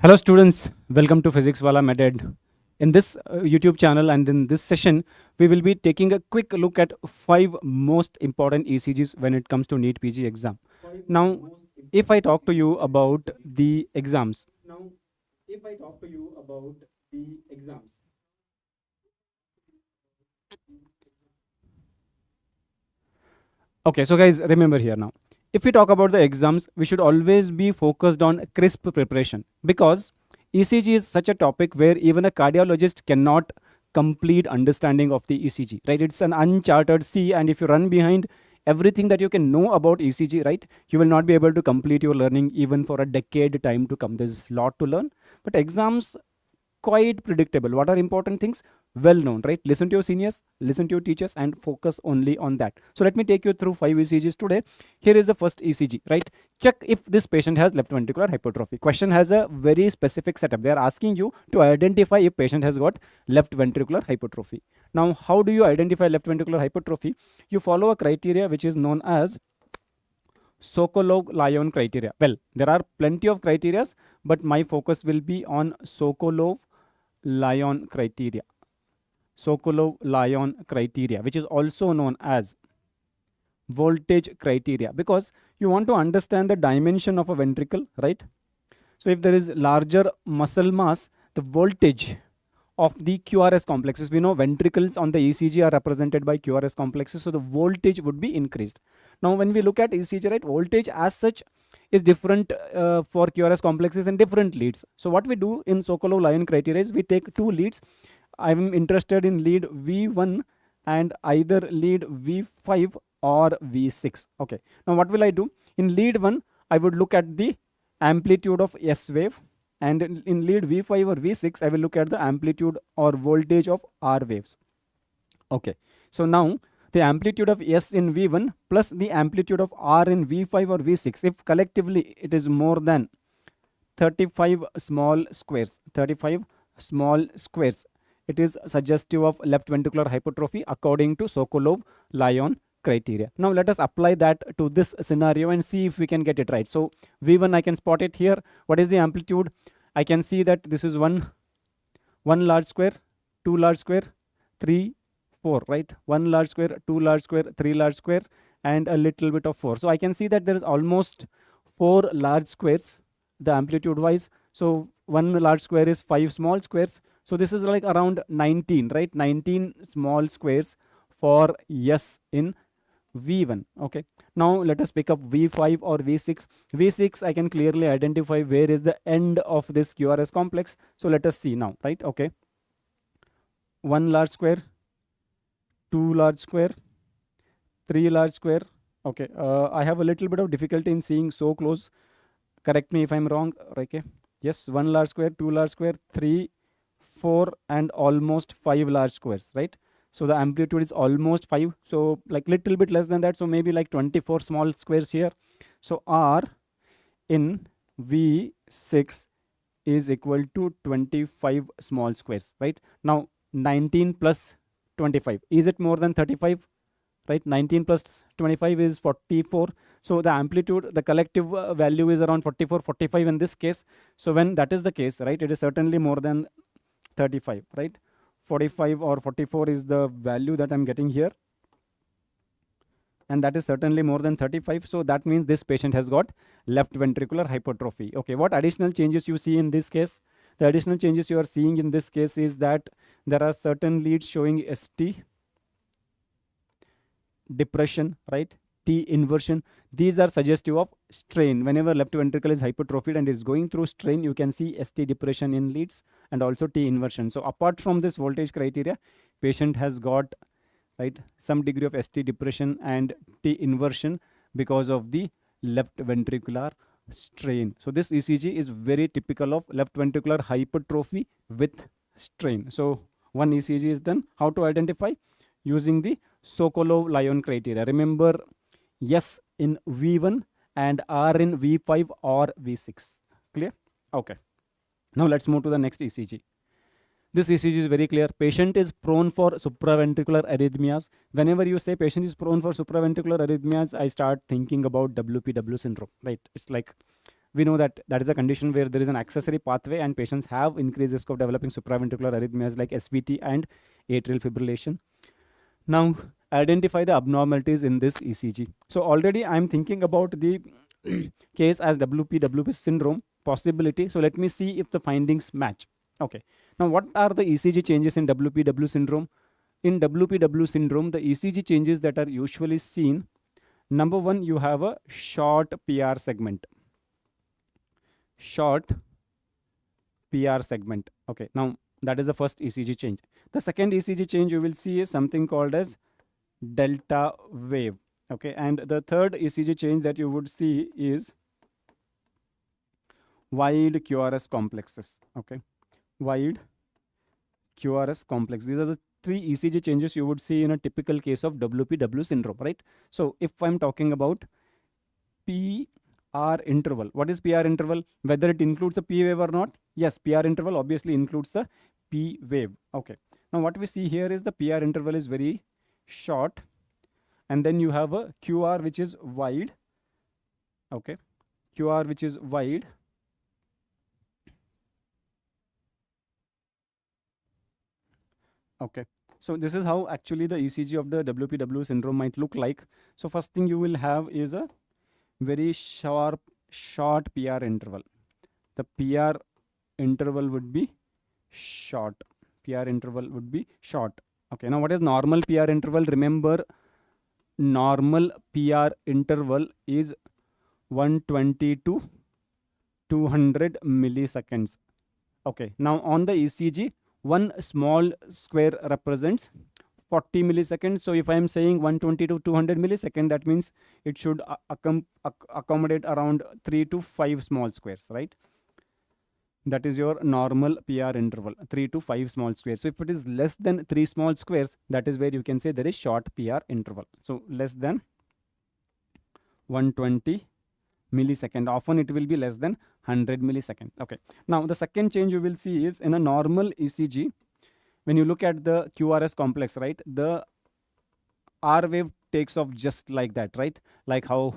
Hello students, welcome to Physics Wallah Meded. In this YouTube channel and in this session, we will be taking a quick look at 5 most important ECGs when it comes to NEET PG exam. Now, if I talk to you about the exams. Okay, so guys, remember here now. If we talk about the exams, we should always be focused on crisp preparation because ECG is such a topic where even a cardiologist cannot complete understanding of the ECG, right? It's an uncharted sea, and if you run behind everything that you can know about ECG, right, you will not be able to complete your learning even for a decade time to come. There's a lot to learn, but exams quite predictable. What are important things? Well known, right? Listen to your seniors, listen to your teachers, and focus only on that. So let me take you through 5 ECGs today. Here is the first ECG, right? Check if this patient has left ventricular hypertrophy. Question has a very specific setup. They are asking you to identify if patient has got left ventricular hypertrophy. Now, how do you identify left ventricular hypertrophy? You follow a criteria which is known as Sokolov-Lyon criteria. Well, there are plenty of criteria, but my focus will be on Sokolov-Lyon criteria. Sokolov-Lyon criteria, which is also known as voltage criteria, because you want to understand the dimension of a ventricle, right? So if there is larger muscle mass, the voltage of the QRS complexes, we know ventricles on the ECG are represented by QRS complexes, so the voltage would be increased. Now when we look at ECG, right, voltage as such is different for QRS complexes and different leads. So what we do in Sokolov-Lyon criteria is we take 2 leads. I'm interested in lead V1 and either lead V5 or V6. Okay, now what will I do? In lead 1, I would look at the amplitude of S wave, and in lead V5 or V6, I will look at the amplitude or voltage of R waves. Okay, so now the amplitude of S in V1 plus the amplitude of R in V5 or V6, if collectively it is more than 35 small squares, it is suggestive of left ventricular hypertrophy according to Sokolov-Lyon criteria. Now let us apply that to this scenario and see if we can get it right. So V1, I can spot it here. What is the amplitude? I can see that this is one large square, 2 large square, 3, 4, right? 1 large square, 2 large square, 3 large square, and a little bit of 4. So I can see that there is almost 4 large squares, the amplitude wise. So 1 large square is 5 small squares. So this is like around 19, right? 19 small squares for S in V1. Okay, now let us pick up V5 or V6. V6, I can clearly identify where is the end of this QRS complex. So let us see now, right? Okay, 1 large square, 2 large square, 3 large square. Okay, I have a little bit of difficulty in seeing so close. Correct me if I'm wrong. Okay, yes, 1 large square, 2 large square, 3, 4, and almost 5 large squares, right? So the amplitude is almost 5, so like little bit less than that, so maybe like 24 small squares here. So R in V6 is equal to 25 small squares, right? Now 19 plus 25, is it more than 35? Right, 19 plus 25 is 44. So the amplitude, the collective value is around 44, 45 in this case. So when that is the case, right, it is certainly more than 35, right? 45 or 44 is the value that I'm getting here, and that is certainly more than 35. So that means this patient has got left ventricular hypertrophy. Okay, what additional changes you see in this case? The additional changes you are seeing in this case is that there are certain leads showing ST depression, right? T inversion. These are suggestive of strain. Whenever left ventricle is hypertrophied and is going through strain, you can see ST depression in leads and also T inversion. So apart from this voltage criteria, patient has got, right, some degree of ST depression and T inversion because of the left ventricular strain. So this ECG is very typical of left ventricular hypertrophy with strain. So one ECG is done. How to identify? Using the Sokolov-Lyon criteria. Remember, S in V1 and R in V5 or V6. Clear? Okay. Now let's move to the next ECG. This ECG is very clear. Patient is prone for supraventricular arrhythmias. Whenever you say patient is prone for supraventricular arrhythmias, I start thinking about WPW syndrome, right? It's like we know that that is a condition where there is an accessory pathway and patients have increased risk of developing supraventricular arrhythmias like SVT and atrial fibrillation. Now, identify the abnormalities in this ECG. So already I'm thinking about the case as WP syndrome possibility. So let me see if the findings match. Okay. Now, what are the ECG changes in WP syndrome? In WP syndrome, the ECG changes that are usually seen, number one, you have a short PR segment. Short PR segment. Okay. Now, that is the first ECG change. The second ECG change you will see is something called as delta wave. Okay. And the third ECG change that you would see is wide QRS complexes. Okay. Wide QRS complex. These are the three ECG changes you would see in a typical case of WP syndrome, right? So if I'm talking about PR interval, what is PR interval? Whether it includes a P wave or not? Yes, PR interval obviously includes the P wave. Okay. Now what we see here is the PR interval is very short, and then you have a QR which is wide. Okay. QR which is wide. Okay. So this is how actually the ECG of the WP syndrome might look like. So first thing you will have is a very short PR interval. The PR interval would be short. PR interval would be short. Okay. Now what is normal PR interval? Remember, normal PR interval is 120 to 200 milliseconds. Okay. Now on the ECG, one small square represents 40 milliseconds. So if I am saying 120 to 200 milliseconds, that means it should accommodate around 3 to 5 small squares, right? That is your normal PR interval, 3 to 5 small squares. So if it is less than 3 small squares, that is where you can say there is short PR interval. So less than 120 millisecond. Often it will be less than 100 millisecond. Okay. Now the second change you will see is in a normal ECG, when you look at the QRS complex, right, the R wave takes off just like that, right? Like how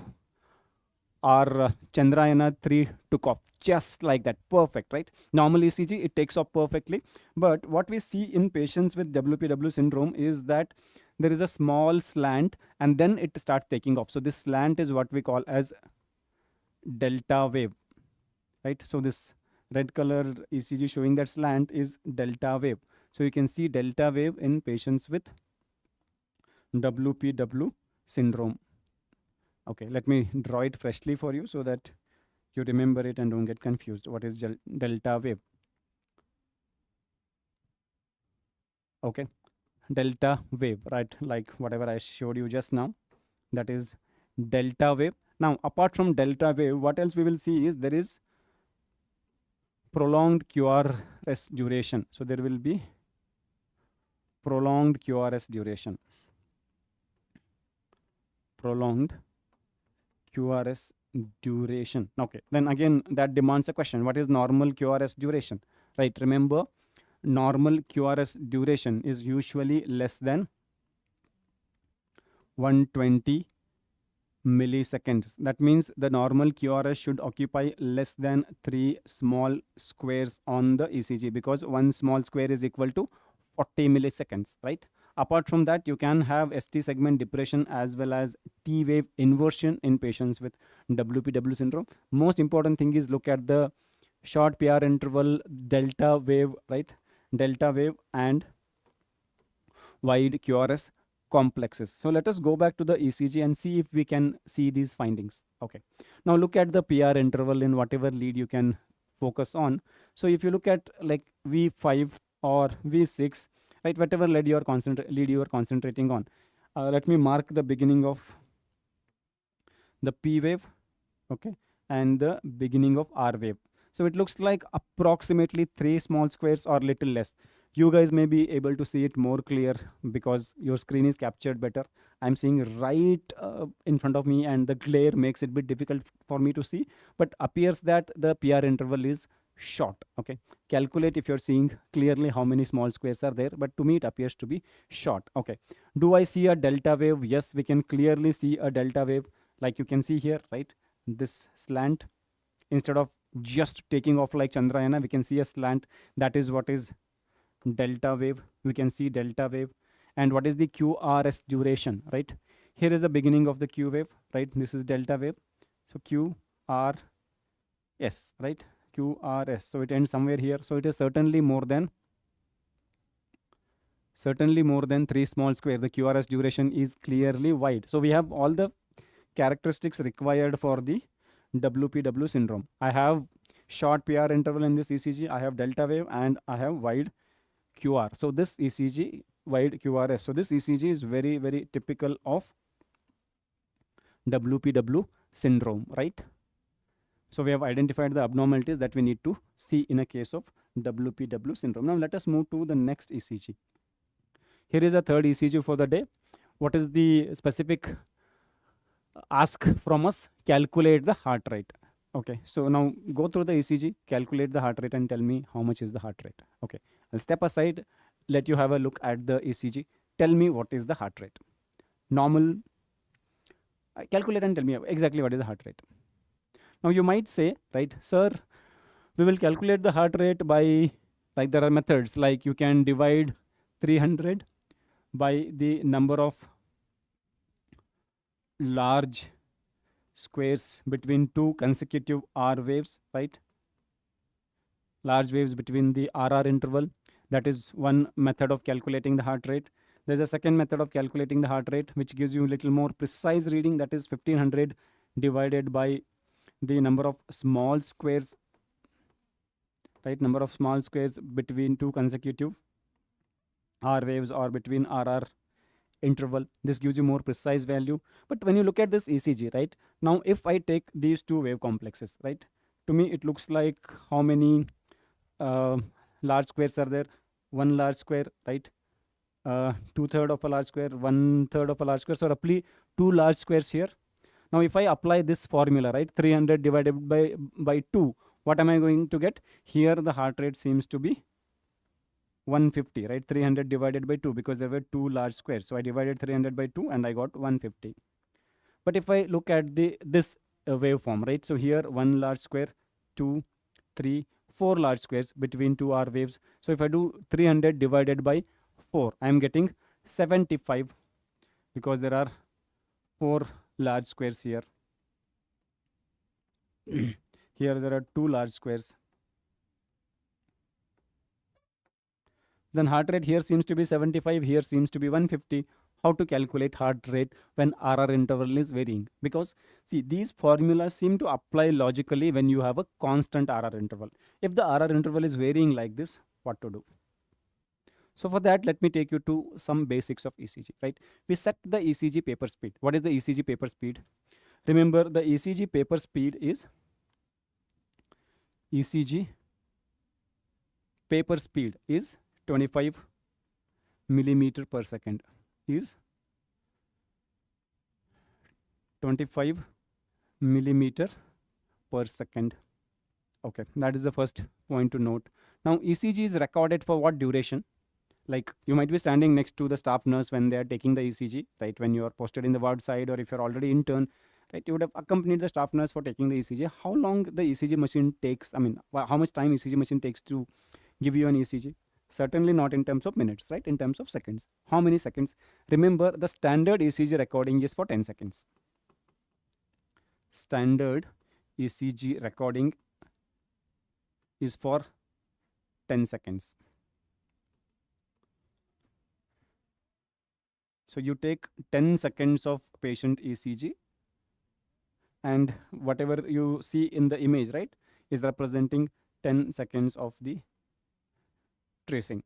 our Chandrayaan-3 took off, just like that. Perfect, right? Normal ECG, it takes off perfectly. But what we see in patients with WP syndrome is that there is a small slant and then it starts taking off. So this slant is what we call as delta wave, right? So this red color ECG showing that slant is delta wave. So you can see delta wave in patients with WP syndrome. Okay, let me draw it freshly for you so that you remember it and don't get confused. What is delta wave? Okay, delta wave, right? Like whatever I showed you just now, that is delta wave. Now, apart from delta wave, what else we will see is there is prolonged QRS duration. So there will be prolonged QRS duration. Prolonged QRS duration. Okay, then again that demands a question. What is normal QRS duration? Right, remember, normal QRS duration is usually less than 120 milliseconds. That means the normal QRS should occupy less than 3 small squares on the ECG, because one small square is equal to 40 milliseconds, right? Apart from that, you can have ST segment depression as well as T wave inversion in patients with WP syndrome. Most important thing is look at the short PR interval, delta wave, right? Delta wave and wide QRS complexes. So let us go back to the ECG and see if we can see these findings. Okay. Now look at the PR interval in whatever lead you can focus on. So if you look at like V5 or V6, right, whatever lead you are concentrating on. Let me mark the beginning of the P wave, okay, and the beginning of R wave. So it looks like approximately 3 small squares or little less. You guys may be able to see it more clear because your screen is captured better. I'm seeing right in front of me and the glare makes it a bit difficult for me to see, but appears that the PR interval is short. Okay, calculate if you're seeing clearly how many small squares are there, but to me it appears to be short. Okay, do I see a delta wave? Yes, we can clearly see a delta wave, like you can see here, right? This slant Instead of just taking off like Chandrayana, we can see a slant. That is what is delta wave. We can see delta wave. And what is the QRS duration, right? Here is the beginning of the Q wave, right? This is delta wave. So QRS, right? QRS. So it ends somewhere here. So it is certainly more than 3 small square. The QRS duration is clearly wide. So we have all the characteristics required for the WPW syndrome. I have short PR interval in this ECG. I have delta wave and I have wide QR. So this ECG wide QRS. So this ECG is very, very typical of WPW syndrome, right? So we have identified the abnormalities that we need to see in a case of WPW syndrome. Now let us move to the next ECG. Here is a third ECG for the day. What is the specific ask from us? Calculate the heart rate. Okay, so now go through the ECG, calculate the heart rate and tell me how much is the heart rate. Okay, I'll step aside, let you have a look at the ECG. Tell me what is the heart rate. Normal, calculate and tell me exactly what is the heart rate. Now you might say, right, sir, we will calculate the heart rate by, like there are methods, like you can divide 300 by the number of large squares between two consecutive R waves, right? Large waves between the RR interval. That is one method of calculating the heart rate. There's a second method of calculating the heart rate, which gives you a little more precise reading. That is 1500 divided by the number of small squares, right? Number of small squares between two consecutive R waves or between RR interval. This gives you more precise value. But when you look at this ECG, right, now if I take these two wave complexes, right, to me it looks like how many large squares are there? One large square, right? 2/3 of a large square, 1/3 of a large square, so roughly 2 large squares here. Now if I apply this formula, right, 300 divided by 2, what am I going to get? Here the heart rate seems to be 150, right? 300 divided by 2, because there were 2 large squares. So I divided 300 by 2 and I got 150. But if I look at this waveform, right? So here 1 large square, 2, 3, 4 large squares between 2 R waves. So if I do 300 divided by 4, I am getting 75, because there are 4 large squares here. Here there are 2 large squares. Then heart rate here seems to be 75, here seems to be 150. How to calculate heart rate when RR interval is varying? Because see, these formulas seem to apply logically when you have a constant RR interval. If the RR interval is varying like this, what to do? So for that, let me take you to some basics of ECG, right? We set the ECG paper speed. What is the ECG paper speed? Remember, the ECG paper speed is ECG paper speed is 25 millimeter per second. Is 25 millimeter per second. Okay, that is the first point to note. Now ECG is recorded for what duration? Like you might be standing next to the staff nurse when they are taking the ECG, right? When you are posted in the ward side, or if you're already intern, right? You would have accompanied the staff nurse for taking the ECG. How long the ECG machine takes? I mean, how much time ECG machine takes to give you an ECG? Certainly not in terms of minutes, right? In terms of seconds. How many seconds? Remember, the standard ECG recording is for 10 seconds. Standard ECG recording is for 10 seconds. So you take 10 seconds of patient ECG, and whatever you see in the image, right, is representing 10 seconds of the tracing.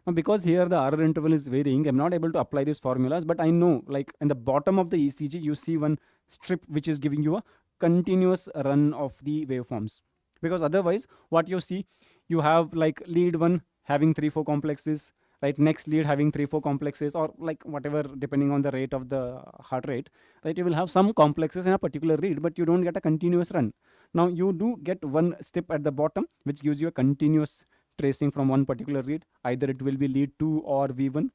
Now because here the RR interval is varying, I'm not able to apply these formulas, but I know, like in the bottom of the ECG, you see one strip which is giving you a continuous run of the waveforms. Because otherwise, what you see, you have like lead 1 having 3-4 complexes, right? Next lead having 3-4 complexes, or like whatever, depending on the rate of the heart rate, right? You will have some complexes in a particular read, but you don't get a continuous run. Now you do get one strip at the bottom, which gives you a continuous tracing from one particular read. Either it will be lead 2 or V1.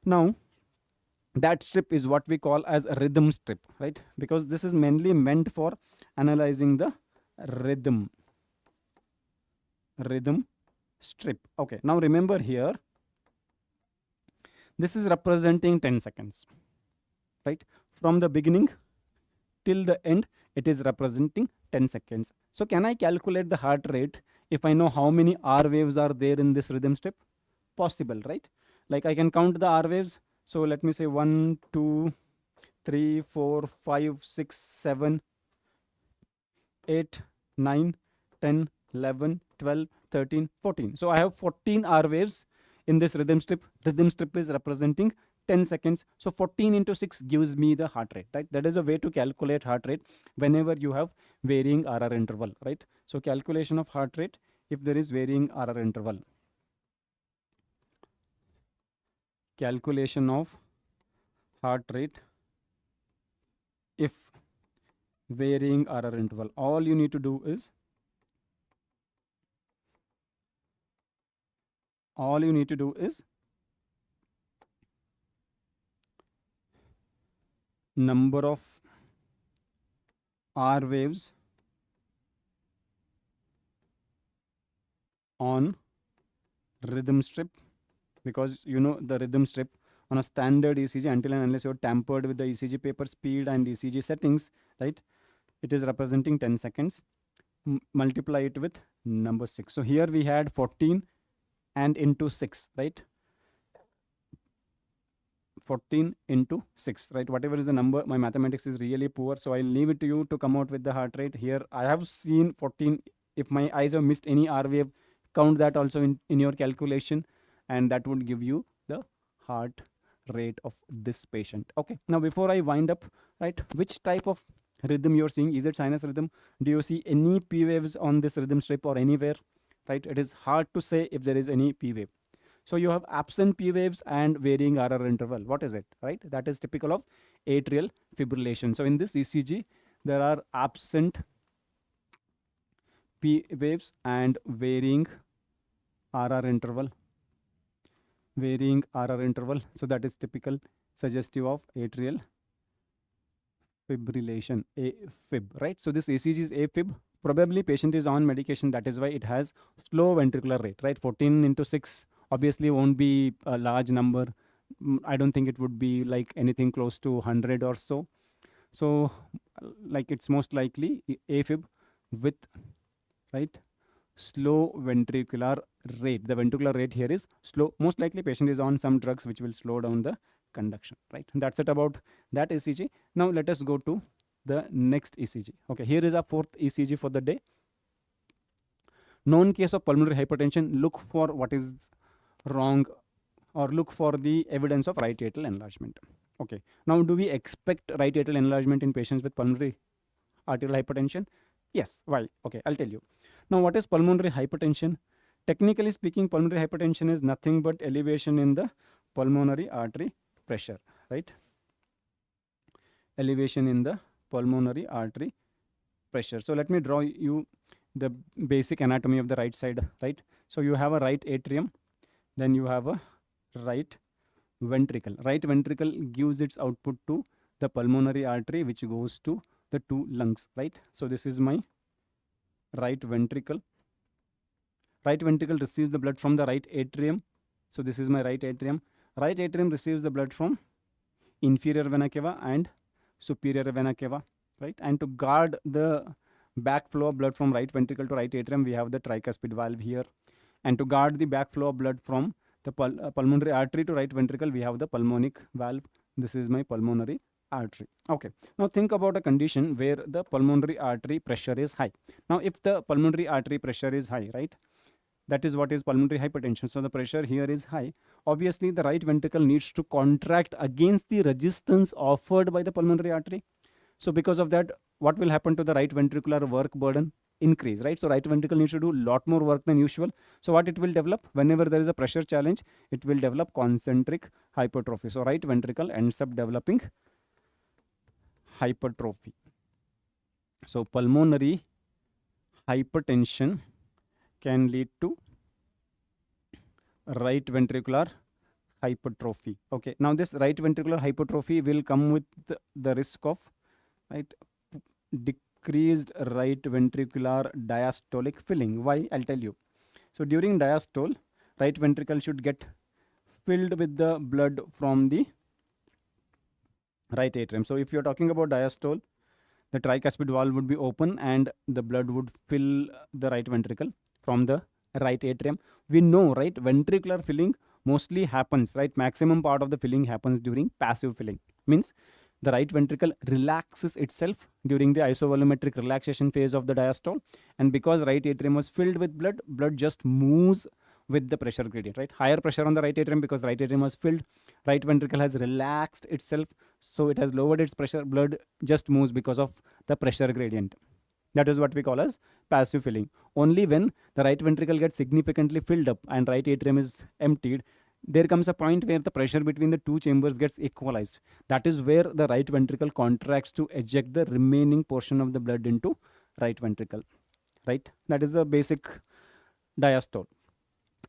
Now that strip is what we call as a rhythm strip, right? Because this is mainly meant for analyzing the rhythm strip. Okay, now remember here, this is representing 10 seconds, right? From the beginning till the end, it is representing 10 seconds. So can I calculate the heart rate if I know how many R waves are there in this rhythm strip? Possible, right? Like I can count the R waves. So let me say 1, 2, 3, 4, 5, 6, 7, 8, 9, 10, 11, 12, 13, 14. So I have 14 R waves in this rhythm strip. Rhythm strip is representing 10 seconds. So 14 into 6 gives me the heart rate, right? That is a way to calculate heart rate whenever you have varying RR interval, right? So calculation of heart rate if there is varying RR interval. Calculation of heart rate if varying RR interval. All you need to do is number of R waves on rhythm strip, because you know the rhythm strip on a standard ECG, until and unless you're tampered with the ECG paper speed and ECG settings, right? It is representing 10 seconds. Multiply it with number 6. So here we had 14 and into 6, right? 14 into 6, right? Whatever is the number, my mathematics is really poor, so I'll leave it to you to come out with the heart rate. Here I have seen 14. If my eyes have missed any R wave, count that also in your calculation, and that would give you the heart rate of this patient. Okay, now before I wind up, right, which type of rhythm you're seeing? Is it sinus rhythm? Do you see any P waves on this rhythm strip or anywhere, right? It is hard to say if there is any P wave. So you have absent P waves and varying RR interval. What is it, right? That is typical of atrial fibrillation. So in this ECG, there are absent P waves and varying RR interval. Varying RR interval. So that is typical, suggestive of atrial fibrillation, AFib, right? So this ECG is AFib. Probably patient is on medication. That is why it has slow ventricular rate, right? 14 into 6 obviously won't be a large number. I don't think it would be like anything close to 100 or so. So like it's most likely AFib with, right, slow ventricular rate. The ventricular rate here is slow. Most likely patient is on some drugs which will slow down the conduction, right? That's it about that ECG. Now let us go to the next ECG. Okay, here is our fourth ECG for the day. Known case of pulmonary hypertension, look for what is wrong, or look for the evidence of right atrial enlargement. Okay, now do we expect right atrial enlargement in patients with pulmonary arterial hypertension? Yes. Why? Okay, I'll tell you. Now, what is pulmonary hypertension? Technically speaking, pulmonary hypertension is nothing but elevation in the pulmonary artery pressure, right? Elevation in the pulmonary artery pressure. So let me draw you the basic anatomy of the right side, right? So you have a right atrium, then you have a right ventricle. Right ventricle gives its output to the pulmonary artery, which goes to the two lungs, right? So this is my right ventricle. Right ventricle receives the blood from the right atrium. So this is my right atrium. Right atrium receives the blood from inferior vena cava and superior vena cava, right? And to guard the backflow of blood from right ventricle to right atrium, we have the tricuspid valve here. And to guard the backflow of blood from the pulmonary artery to right ventricle, we have the pulmonic valve. This is my pulmonary artery. Okay, now think about a condition where the pulmonary artery pressure is high. Now if the pulmonary artery pressure is high, right, that is what is pulmonary hypertension. So the pressure here is high. Obviously the right ventricle needs to contract against the resistance offered by the pulmonary artery. So because of that, what will happen to the right ventricular work burden? Increase, right? So right ventricle needs to do a lot more work than usual. So what it will develop? Whenever there is a pressure challenge, it will develop concentric hypertrophy. So right ventricle ends up developing hypertrophy. So pulmonary hypertension can lead to right ventricular hypertrophy. Okay, now this right ventricular hypertrophy will come with the risk of, right, increased right ventricular diastolic filling. Why? I'll tell you. So during diastole, right ventricle should get filled with the blood from the right atrium. So if you're talking about diastole, the tricuspid valve would be open and the blood would fill the right ventricle from the right atrium. We know, right, ventricular filling mostly happens, right, maximum part of the filling happens during passive filling. Means the right ventricle relaxes itself during the isovolumetric relaxation phase of the diastole, and because right atrium was filled with blood, blood just moves with the pressure gradient, right? Higher pressure on the right atrium because right atrium was filled, right ventricle has relaxed itself, so it has lowered its pressure, blood just moves because of the pressure gradient. That is what we call as passive filling. Only when the right ventricle gets significantly filled up and right atrium is emptied, there comes a point where the pressure between the two chambers gets equalized. That is where the right ventricle contracts to eject the remaining portion of the blood into right ventricle, right? That is the basic diastole.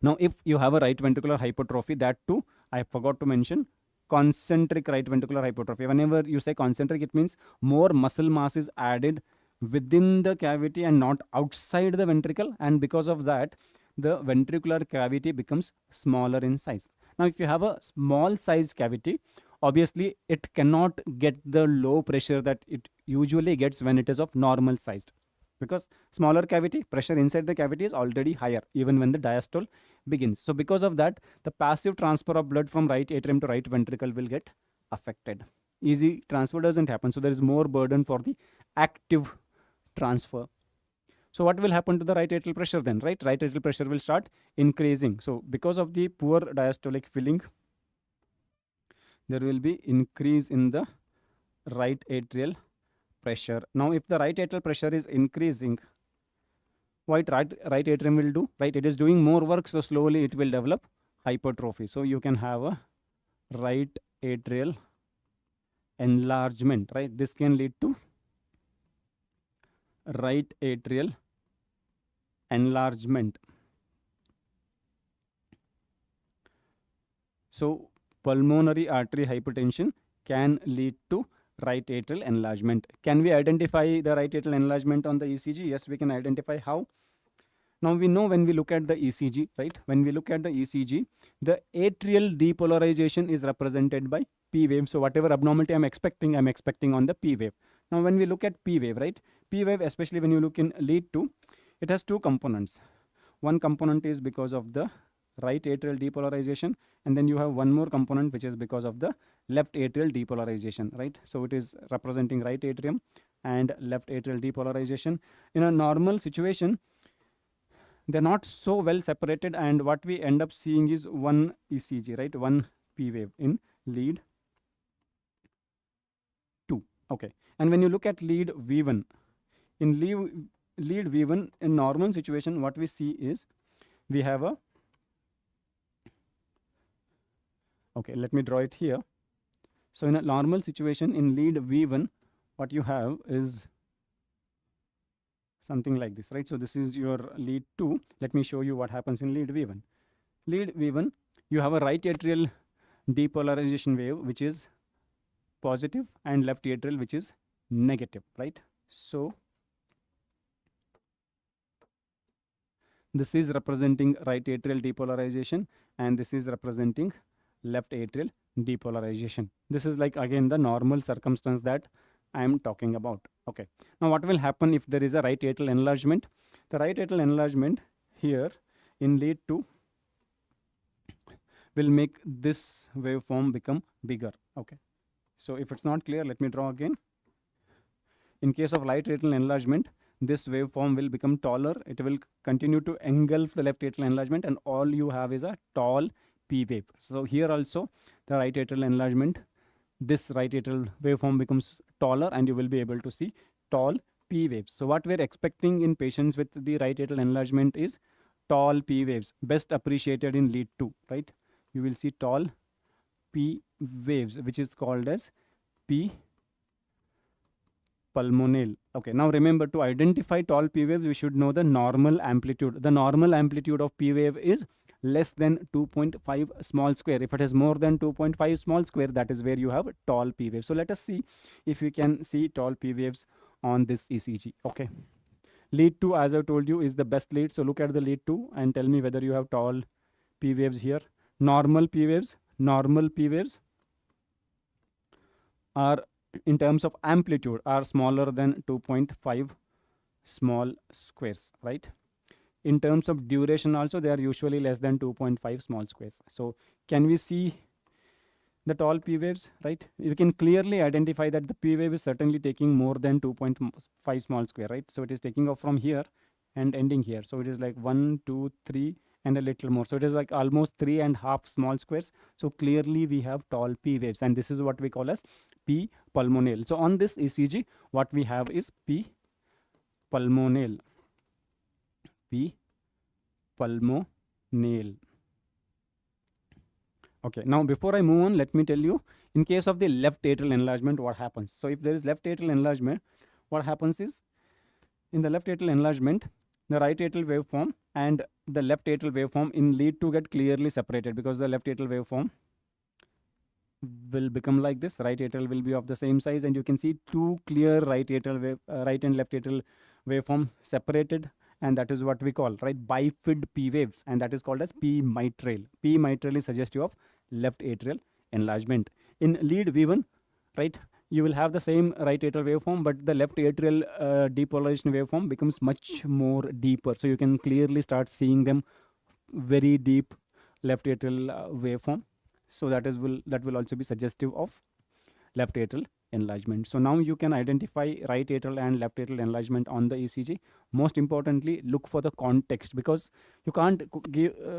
Now, if you have a right ventricular hypertrophy, that too, I forgot to mention, concentric right ventricular hypertrophy. Whenever you say concentric, it means more muscle mass is added within the cavity and not outside the ventricle, and because of that, the ventricular cavity becomes smaller in size. Now, if you have a small sized cavity, obviously it cannot get the low pressure that it usually gets when it is of normal sized, because smaller cavity, pressure inside the cavity is already higher even when the diastole begins. So because of that, the passive transfer of blood from right atrium to right ventricle will get affected. Easy transfer doesn't happen, so there is more burden for the active transfer. So what will happen to the right atrial pressure then, right? Right atrial pressure will start increasing. So because of the poor diastolic filling, there will be increase in the right atrial pressure. Now, if the right atrial pressure is increasing, what right atrium will do, right? It is doing more work, so slowly it will develop hypertrophy. So you can have a right atrial enlargement, right? This can lead to right atrial enlargement. So pulmonary artery hypertension can lead to right atrial enlargement. Can we identify the right atrial enlargement on the ECG? Yes, we can identify. How? Now we know when we look at the ECG, right? When we look at the ECG, the atrial depolarization is represented by P wave. So whatever abnormality I'm expecting on the P wave. Now when we look at P wave, right? P wave, especially when you look in lead 2, it has two components. One component is because of the right atrial depolarization, and then you have one more component which is because of the left atrial depolarization, right? So it is representing right atrium and left atrial depolarization. In a normal situation, they're not so well separated, and what we end up seeing is one ECG, right? One P wave in lead 2. Okay. And when you look at lead V1, in lead V1, in normal situation, what we see is we have a, okay, let me draw it here. So in a normal situation, in lead V1, what you have is something like this, right? So this is your lead 2. Let me show you what happens in lead V1. Lead V1, you have a right atrial depolarization wave, which is positive, and left atrial, which is negative, right? So this is representing right atrial depolarization, and this is representing left atrial depolarization. This is like, again, the normal circumstance that I am talking about. Okay. Now what will happen if there is a right atrial enlargement? The right atrial enlargement here in lead 2 will make this waveform become bigger. Okay. So if it's not clear, let me draw again. In case of right atrial enlargement, this waveform will become taller. It will continue to engulf the left atrial enlargement, and all you have is a tall P wave. So here also the right atrial enlargement, this right atrial waveform becomes taller, and you will be able to see tall P waves. So what we're expecting in patients with the right atrial enlargement is tall P waves, best appreciated in lead 2, right? You will see tall P waves, which is called as P pulmonale. Okay, now remember, to identify tall P waves, we should know the normal amplitude. The normal amplitude of P wave is less than 2.5 small square. If it is more than 2.5 small square, that is where you have tall P wave. So let us see if we can see tall P waves on this ECG. Okay. Lead 2, as I told you, is the best lead. So look at the lead 2 and tell me whether you have tall P waves here. Normal P waves are, in terms of amplitude, are smaller than 2.5 small squares, right? In terms of duration also, they are usually less than 2.5 small squares. So can we see the tall P waves, right? You can clearly identify that the P wave is certainly taking more than 2.5 small square, right? So it is taking off from here and ending here. So it is like 1, 2, 3 and a little more. So it is like almost 3.5 small squares. So clearly we have tall P waves, and this is what we call as P pulmonale. So on this ECG, what we have is P pulmonale. P pulmonale. Okay, now before I move on, let me tell you, in case of the left atrial enlargement, what happens. So if there is left atrial enlargement, what happens is, in the left atrial enlargement, the right atrial waveform and the left atrial waveform in lead 2 get clearly separated, because the left atrial waveform will become like this. Right atrial will be of the same size, and you can see two clear right and left atrial waveform separated, and that is what we call, right, bifid P waves, and that is called as P mitral. P mitral is suggestive of left atrial enlargement. In lead V1, right, you will have the same right atrial waveform, but the left atrial depolarization waveform becomes much more deeper. So you can clearly start seeing them very deep left atrial waveform. So that will also be suggestive of left atrial enlargement. So now you can identify right atrial and left atrial enlargement on the ECG. Most importantly, look for the context, because you can't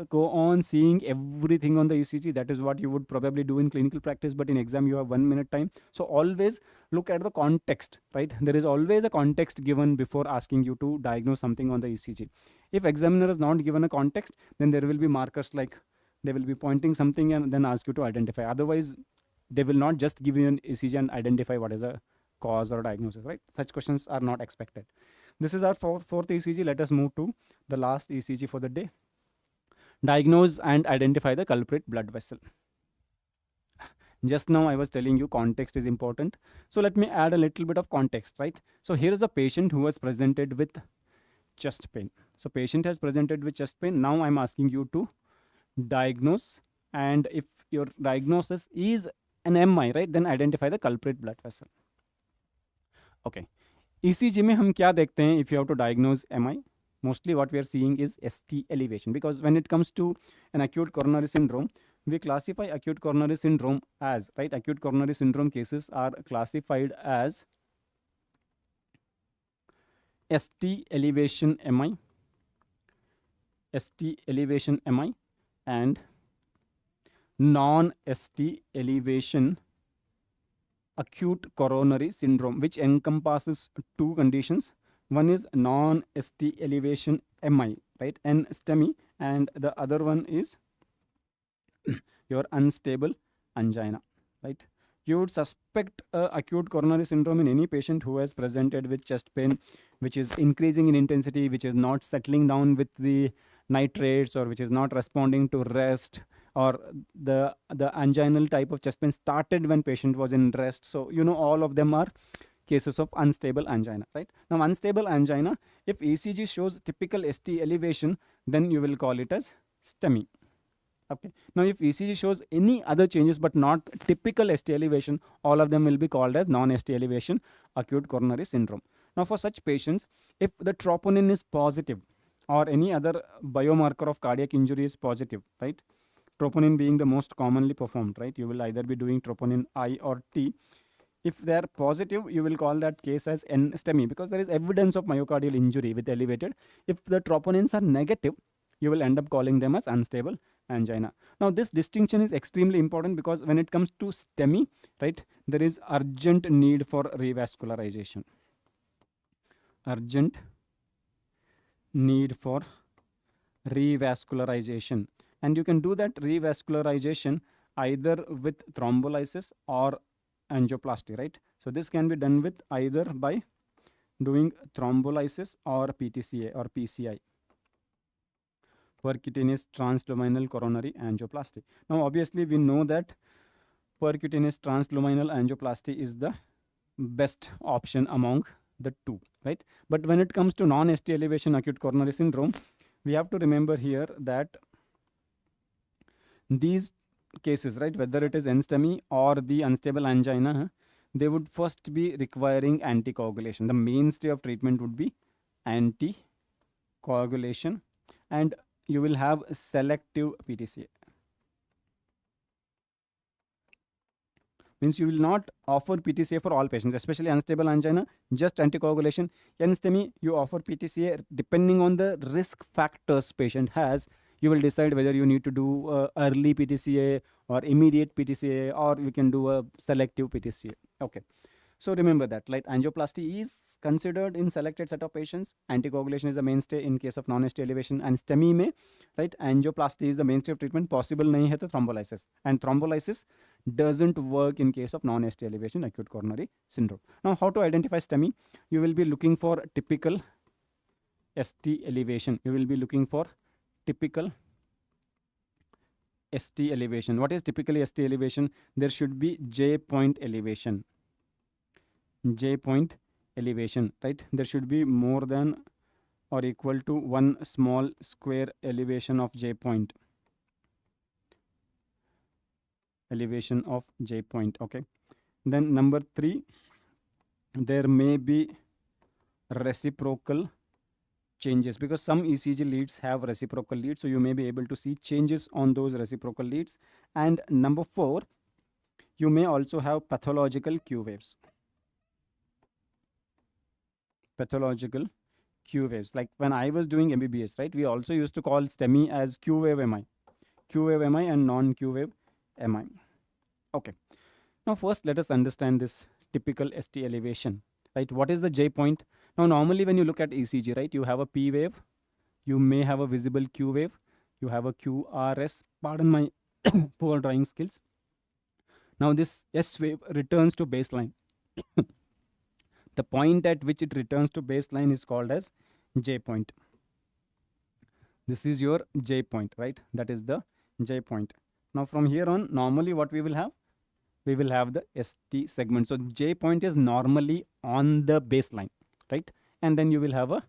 go on seeing everything on the ECG. That is what you would probably do in clinical practice, but in exam you have 1 minute time. So always look at the context, right? There is always a context given before asking you to diagnose something on the ECG. If examiner is not given a context, then there will be markers like they will be pointing something and then ask you to identify. Otherwise, they will not just give you an ECG and identify what is a cause or diagnosis, right? Such questions are not expected. This is our fourth ECG. Let us move to the last ECG for the day. Diagnose and identify the culprit blood vessel. Just now I was telling you context is important. So let me add a little bit of context, right? So here is a patient who was presented with chest pain. So patient has presented with chest pain. Now I'm asking you to diagnose, and if your diagnosis is an MI, right, then identify the culprit blood vessel. Okay, ECG में हम क्या देखते हैं if you have to diagnose MI? Mostly what we are seeing is ST elevation, because when it comes to an acute coronary syndrome, we classify acute coronary syndrome as, right, acute coronary syndrome cases are classified as ST elevation MI, ST elevation MI, and non-ST elevation acute coronary syndrome, which encompasses two conditions. One is non-ST elevation MI, right, and STEMI, and the other one is your unstable angina, right? You would suspect acute coronary syndrome in any patient who has presented with chest pain, which is increasing in intensity, which is not settling down with the nitrates, or which is not responding to rest, or the anginal type of chest pain started when patient was in rest. So you know, all of them are cases of unstable angina, right? Now unstable angina, if ECG shows typical ST elevation, then you will call it as STEMI. Okay. Now if ECG shows any other changes but not typical ST elevation, all of them will be called as non-ST elevation acute coronary syndrome. Now for such patients, if the troponin is positive, or any other biomarker of cardiac injury is positive, right? Troponin being the most commonly performed, right? You will either be doing troponin I or T. If they are positive, you will call that case as STEMI, because there is evidence of myocardial injury with elevated. If the troponins are negative, you will end up calling them as unstable angina. Now this distinction is extremely important, because when it comes to STEMI, right, there is urgent need for revascularization. Urgent need for revascularization, and you can do that revascularization either with thrombolysis or angioplasty, right? So this can be done with either by doing thrombolysis or PTCA or PCI, percutaneous transluminal coronary angioplasty. Now obviously we know that percutaneous transluminal angioplasty is the best option among the two, right? But when it comes to non-ST elevation acute coronary syndrome, we have to remember here that these cases, right, whether it is NSTEMI or the unstable angina, they would first be requiring anticoagulation. The mainstay of treatment would be anticoagulation, and you will have selective PTCA. Means you will not offer PTCA for all patients, especially unstable angina, just anticoagulation. NSTEMI, you offer PTCA depending on the risk factors patient has. You will decide whether you need to do early PTCA or immediate PTCA, or you can do a selective PTCA. Okay. So remember that, right? Angioplasty is considered in selected set of patients. Anticoagulation is a mainstay in case of non-ST elevation, and STEMI में, right? Angioplasty is the mainstay of treatment. Possible नहीं है तो thrombolysis, and thrombolysis doesn't work in case of non-ST elevation acute coronary syndrome. Now, how to identify STEMI? You will be looking for typical ST elevation. You will be looking for typical ST elevation. What is typically ST elevation? There should be J point elevation. J point elevation, right? There should be more than or equal to one small square elevation of J point. Elevation of J point, okay. Then number 3, there may be reciprocal changes, because some ECG leads have reciprocal leads, so you may be able to see changes on those reciprocal leads. And number 4, you may also have pathological Q waves. Pathological Q waves. Like when I was doing MBBS, right, we also used to call STEMI as Q wave MI. Q wave MI and non-Q wave MI. Okay. Now first let us understand this typical ST elevation, right? What is the J point? Now normally when you look at ECG, right, you have a P wave, you may have a visible Q wave, you have a QRS, pardon my poor drawing skills. Now this S wave returns to baseline. The point at which it returns to baseline is called as J point. This is your J point, right? That is the J point. Now from here on, normally what we will have? We will have the ST segment. So J point is normally on the baseline, right? And then you will have a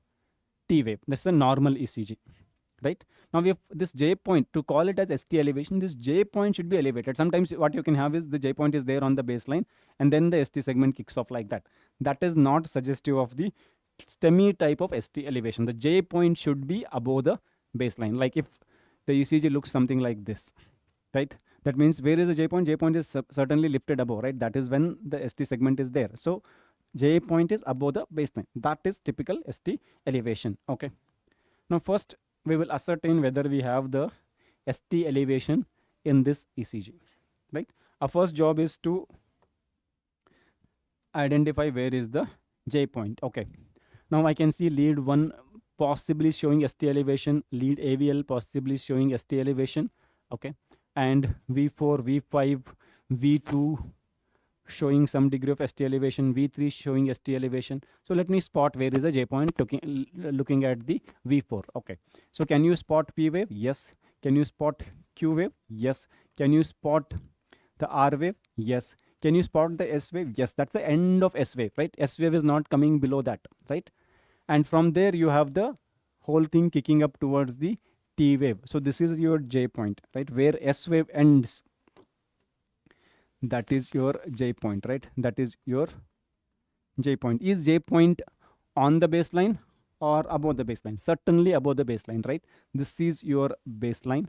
T wave. That's a normal ECG, right? Now we have this J point. To call it as ST elevation, this J point should be elevated. Sometimes what you can have is the J point is there on the baseline, and then the ST segment kicks off like that. That is not suggestive of the STEMI type of ST elevation. The J point should be above the baseline. Like if the ECG looks something like this, right? That means where is the J point? J point is certainly lifted above, right? That is when the ST segment is there. So J point is above the baseline. That is typical ST elevation. Okay. Now first we will ascertain whether we have the ST elevation in this ECG, right? Our first job is to identify where is the J point. Okay. Now I can see lead 1 possibly showing ST elevation, lead AVL possibly showing ST elevation. Okay. And V4, V5, V2 showing some degree of ST elevation, V3 showing ST elevation. So let me spot where is a J point looking at the V4. Okay. So can you spot P wave? Yes. Can you spot Q wave? Yes. Can you spot the R wave? Yes. Can you spot the S wave? Yes. That's the end of S wave, right? S wave is not coming below that, right? And from there you have the whole thing kicking up towards the T wave. So this is your J point, right? Where S wave ends, that is your J point, right? That is your J point. Is J point on the baseline or above the baseline? Certainly above the baseline, right? This is your baseline,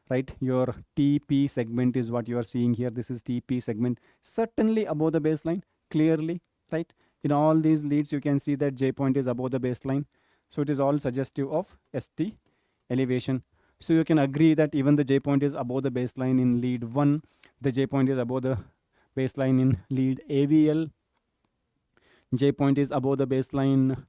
right? Your TP segment is what you are seeing here. This is TP segment, certainly above the baseline, clearly, right? In all these leads, you can see that J point is above the baseline. So it is all suggestive of ST elevation. So you can agree that even the J point is above the baseline in lead 1. The J point is above the baseline in lead AVL. J point is above the baseline.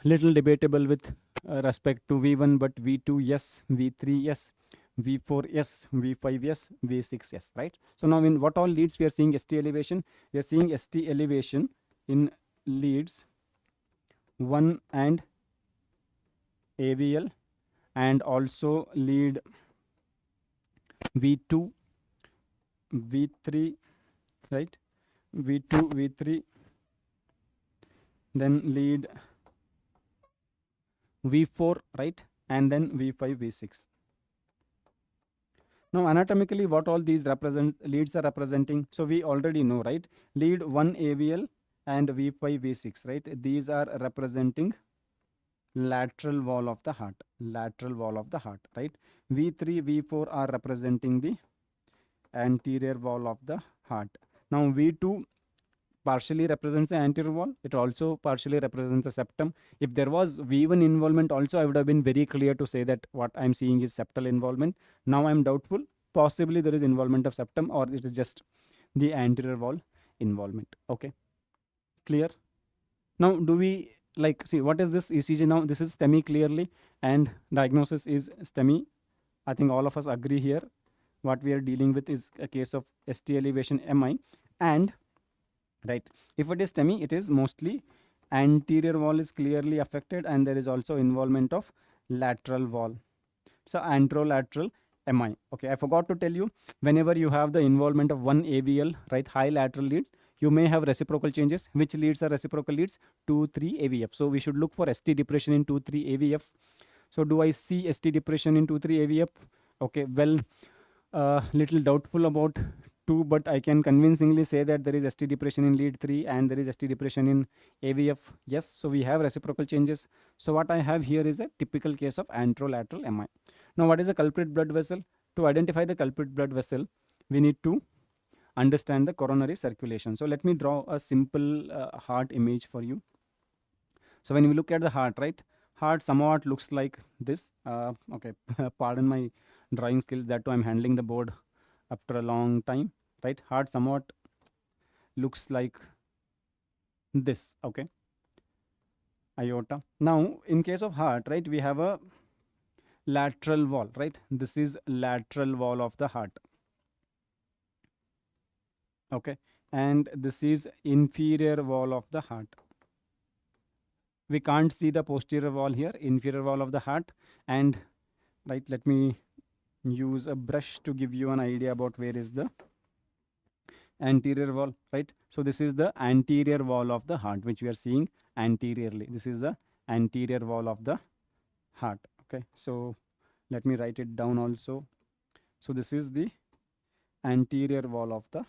Little debatable with respect to V1, but V2, yes. V3, yes. V4, yes. V5, yes. V6, yes, right? So now in what all leads we are seeing ST elevation? We are seeing ST elevation in leads 1 and AVL, and also lead V2, V3, right? V2, V3, then lead V4, right, and then V5, V6. Now anatomically, what all these leads are representing, so we already know, right? Lead 1 AVL and V5, V6, right? These are representing lateral wall of the heart, right? V3, V4 are representing the anterior wall of the heart. Now V2 partially represents the anterior wall. It also partially represents the septum. If there was V1 involvement also, I would have been very clear to say that what I'm seeing is septal involvement. Now I'm doubtful. Possibly there is involvement of septum, or it is just the anterior wall involvement. Okay, clear? Now do we see what is this ECG now? This is STEMI clearly, and diagnosis is STEMI. I think all of us agree here. What we are dealing with is a case of ST elevation MI, and right, if it is STEMI, it is mostly anterior wall is clearly affected, and there is also involvement of lateral wall. So anterolateral MI. Okay, I forgot to tell you, whenever you have the involvement of 1 AVL, right, high lateral leads, you may have reciprocal changes. Which leads are reciprocal leads? 2, 3 AVF. So we should look for ST depression in 2, 3 AVF. So do I see ST depression in 2, 3 AVF? Okay, well, little doubtful about 2, but I can convincingly say that there is ST depression in lead 3 and there is ST depression in AVF. Yes, so we have reciprocal changes. So what I have here is a typical case of anterolateral MI. Now what is a culprit blood vessel? To identify the culprit blood vessel, we need to understand the coronary circulation. So let me draw a simple heart image for you. So when we look at the heart, right, heart somewhat looks like this. Okay, pardon my drawing skills, that too I'm handling the board after a long time, right? Heart somewhat looks like this. Okay, aorta. Now in case of heart, right, we have a lateral wall, right? This is lateral wall of the heart. Okay, and this is inferior wall of the heart. We can't see the posterior wall here, inferior wall of the heart. And right, let me use a brush to give you an idea about where is the anterior wall, right? So this is the anterior wall of the heart, which we are seeing anteriorly. This is the anterior wall of the heart. Okay, so let me write it down also. So this is the anterior wall of the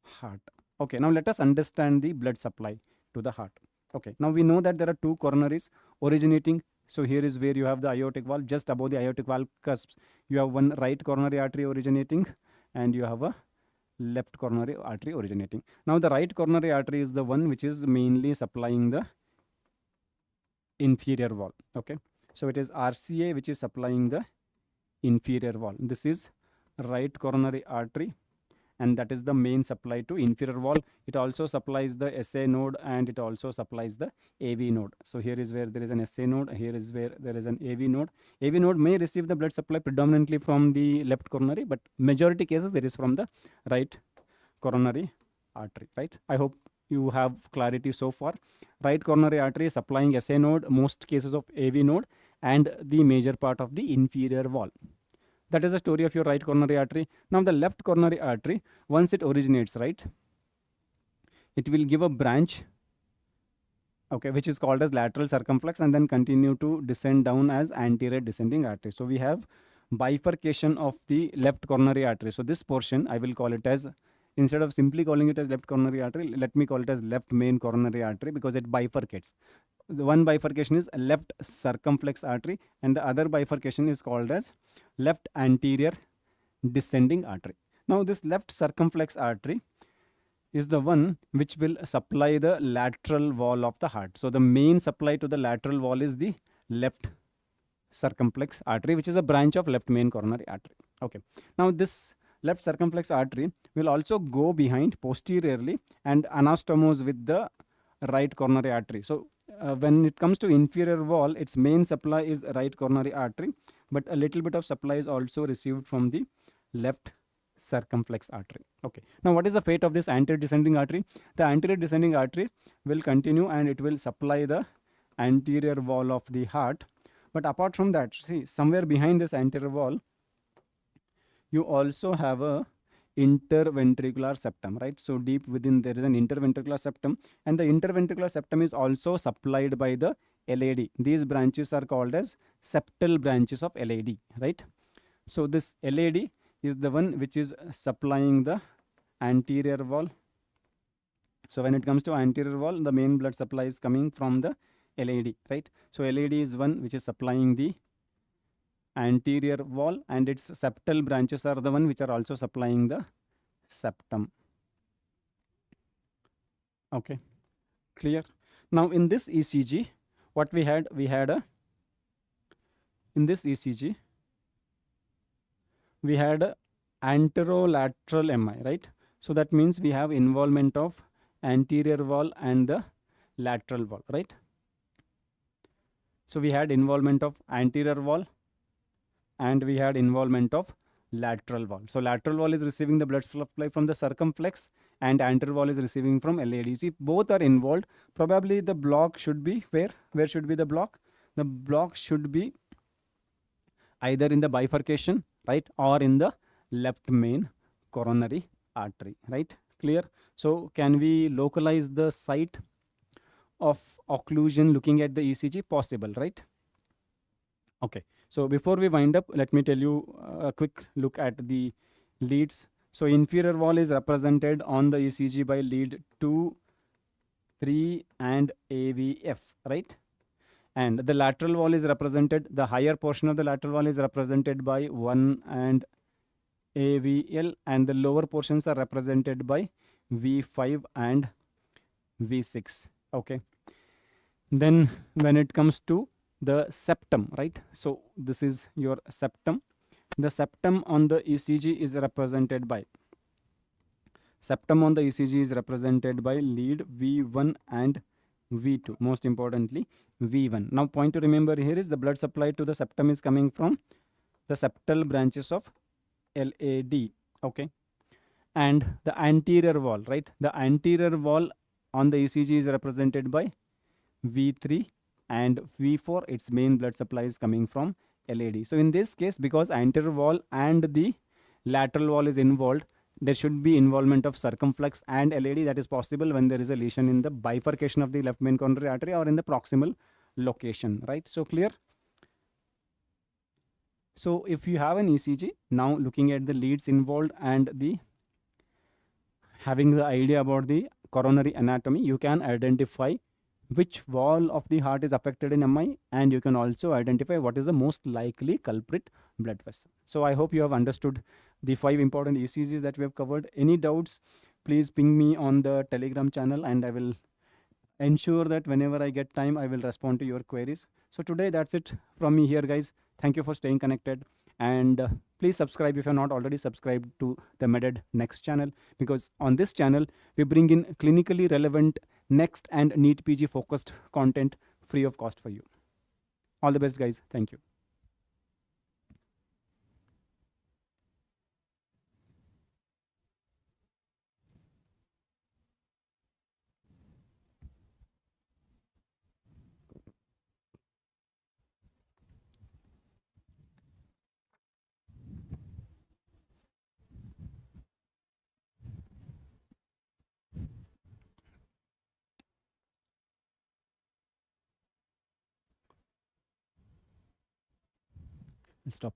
heart. Okay, now let us understand the blood supply to the heart. Okay, now we know that there are 2 coronaries originating. So here is where you have the aortic valve. Just above the aortic valve cusps, you have one right coronary artery originating, and you have a left coronary artery originating. Now the right coronary artery is the one which is mainly supplying the inferior wall. Okay, so it is RCA which is supplying the inferior wall. This is right coronary artery, and that is the main supply to inferior wall. It also supplies the SA node, and it also supplies the AV node. So here is where there is an SA node, here is where there is an AV node. AV node may receive the blood supply predominantly from the left coronary, but majority cases it is from the right coronary artery, right? I hope you have clarity so far. Right coronary artery is supplying SA node, most cases of AV node, and the major part of the inferior wall. That is the story of your right coronary artery. Now the left coronary artery, once it originates, right, it will give a branch, okay, which is called as lateral circumflex, and then continue to descend down as anterior descending artery. So we have bifurcation of the left coronary artery. So this portion, I will call it as, instead of simply calling it as left coronary artery, let me call it as left main coronary artery, because it bifurcates. The one bifurcation is left circumflex artery, and the other bifurcation is called as left anterior descending artery. Now this left circumflex artery is the one which will supply the lateral wall of the heart. So the main supply to the lateral wall is the left circumflex artery, which is a branch of left main coronary artery. Okay, now this left circumflex artery will also go behind posteriorly and anastomose with the right coronary artery. So when it comes to inferior wall, its main supply is right coronary artery, but a little bit of supply is also received from the left circumflex artery. Okay, now what is the fate of this anterior descending artery? The anterior descending artery will continue, and it will supply the anterior wall of the heart. But apart from that, see, somewhere behind this anterior wall, you also have a interventricular septum, right? So deep within there is an interventricular septum, and the interventricular septum is also supplied by the LAD. These branches are called as septal branches of LAD, right? So this LAD is the one which is supplying the anterior wall. So when it comes to anterior wall, the main blood supply is coming from the LAD, right? So LAD is one which is supplying the anterior wall, and its septal branches are the one which are also supplying the septum. Okay, clear? Now in this ECG, what we had in this ECG, we had a anterolateral MI, right? So that means we have involvement of anterior wall and the lateral wall, right? So we had involvement of anterior wall and we had involvement of lateral wall. So lateral wall is receiving the blood supply from the circumflex and anterior wall is receiving from LAD. See, both are involved. Probably the block should be where? Where should be the block? The block should be either in the bifurcation, right, or in the left main coronary artery, right? Clear? So can we localize the site of occlusion looking at the ECG? Possible, right? Okay. So before we wind up, let me tell you a quick look at the leads. So inferior wall is represented on the ECG by lead 2, 3 and AVF, right? And the lateral wall is represented, the higher portion of the lateral wall is represented by 1 and AVL, and the lower portions are represented by V5 and V6. Okay. Then when it comes to the septum, right? So this is your septum. The septum on the ECG is represented by lead V1 and V2. Most importantly, V1. Now point to remember here is the blood supply to the septum is coming from the septal branches of LAD. Okay. And the anterior wall, right? The anterior wall on the ECG is represented by V3 and V4. Its main blood supply is coming from LAD. So in this case, because anterior wall and the lateral wall is involved, there should be involvement of circumflex and LAD. That is possible when there is a lesion in the bifurcation of the left main coronary artery or in the proximal location, right? So clear? So if you have an ECG, now looking at the leads involved and the having the idea about the coronary anatomy, you can identify which wall of the heart is affected in MI, and you can also identify what is the most likely culprit blood vessel. So I hope you have understood the 5 important ECGs that we have covered. Any doubts, please ping me on the Telegram channel and I will ensure that whenever I get time, I will respond to your queries. So today, that's it from me here, guys. Thank you for staying connected. And please subscribe if you're not already subscribed to the MEDED Next channel, because on this channel, we bring in clinically relevant Next and NEET PG focused content free of cost for you. All the best, guys. Thank you. Stop.